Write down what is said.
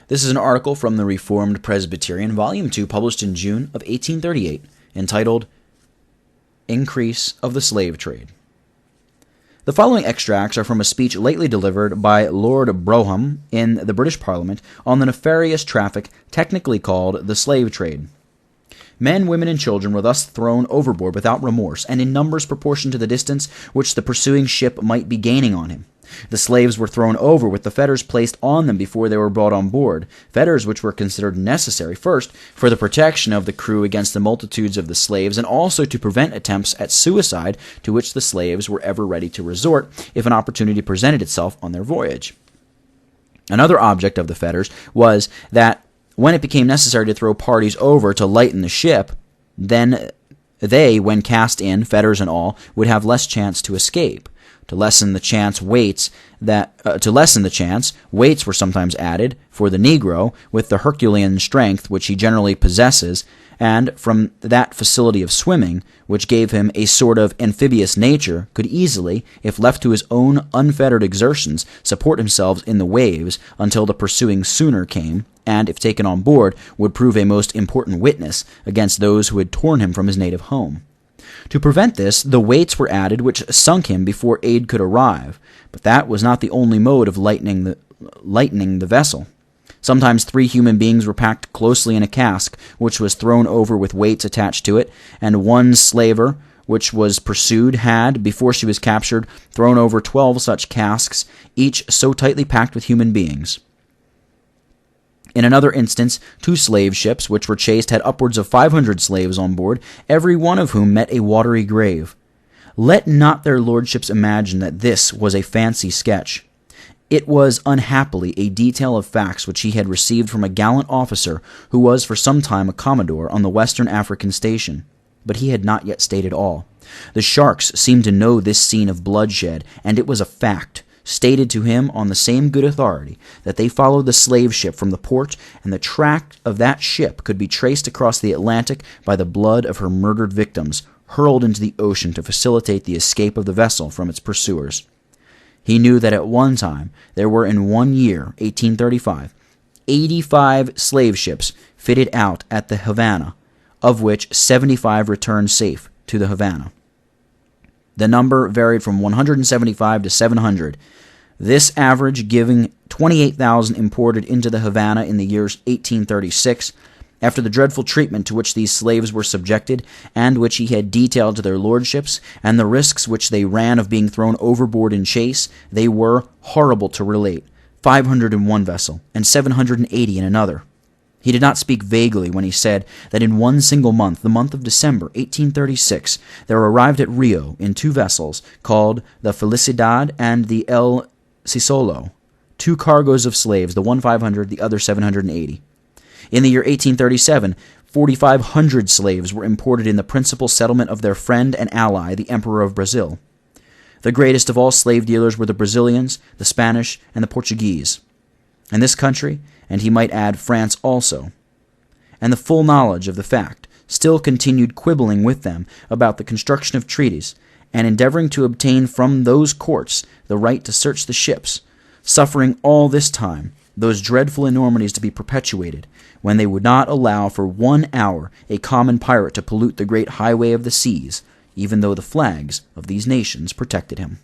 This is an article from the Reformed Presbyterian, Volume 2, published in June of 1838, entitled Increase of the Slave Trade. The following extracts are from a speech lately delivered by Lord Brougham in the British Parliament on the nefarious traffic technically called the slave trade. Men, women, and children were thus thrown overboard without remorse, and in numbers proportioned to the distance which the pursuing ship might be gaining on him. The slaves were thrown over with the fetters placed on them before they were brought on board, fetters which were considered necessary, first, for the protection of the crew against the multitudes of the slaves, and also to prevent attempts at suicide to which the slaves were ever ready to resort if an opportunity presented itself on their voyage. Another object of the fetters was that when it became necessary to throw parties over to lighten the ship, then they, when cast in, fetters and all, would have less chance to escape. To lessen the chance, weights were sometimes added for the Negro with the Herculean strength which he generally possesses, and from that facility of swimming, which gave him a sort of amphibious nature, could easily, if left to his own unfettered exertions, support himself in the waves until the pursuing schooner came, and, if taken on board, would prove a most important witness against those who had torn him from his native home. To prevent this, the weights were added which sunk him before aid could arrive, but that was not the only mode of lightening the vessel. Sometimes 3 human beings were packed closely in a cask, which was thrown over with weights attached to it, and one slaver, which was pursued, had, before she was captured, thrown over 12 such casks, each so tightly packed with human beings. In another instance, 2 slave ships which were chased had upwards of 500 slaves on board, every one of whom met a watery grave. Let not their lordships imagine that this was a fancy sketch. It was unhappily a detail of facts which he had received from a gallant officer who was for some time a commodore on the Western African station. But he had not yet stated all. The sharks seemed to know this scene of bloodshed, and it was a fact, stated to him on the same good authority, that they followed the slave ship from the port, and the track of that ship could be traced across the Atlantic by the blood of her murdered victims, hurled into the ocean to facilitate the escape of the vessel from its pursuers. He knew that at one time there were in 1 year, 1835, 85 slave ships fitted out at the Havana, of which 75 returned safe to the Havana. The number varied from 175 to 700, this average giving 28,000 imported into the Havana in the year 1836, after the dreadful treatment to which these slaves were subjected, and which he had detailed to their lordships, and the risks which they ran of being thrown overboard in chase. They were, horrible to relate, 500 in one vessel, and 780 in another. He did not speak vaguely when he said that in one single month, the month of December, 1836, there arrived at Rio, in 2 vessels, called the Felicidad and the El Sisolo, 2 cargoes of slaves, the one 500, the other 780. In the year 1837, 4,500 slaves were imported in the principal settlement of their friend and ally, the Emperor of Brazil. The greatest of all slave dealers were the Brazilians, the Spanish, and the Portuguese. In this country, and he might add France also, and the full knowledge of the fact, still continued quibbling with them about the construction of treaties, and endeavoring to obtain from those courts the right to search the ships, suffering all this time those dreadful enormities to be perpetuated, when they would not allow for 1 hour a common pirate to pollute the great highway of the seas, even though the flags of these nations protected him.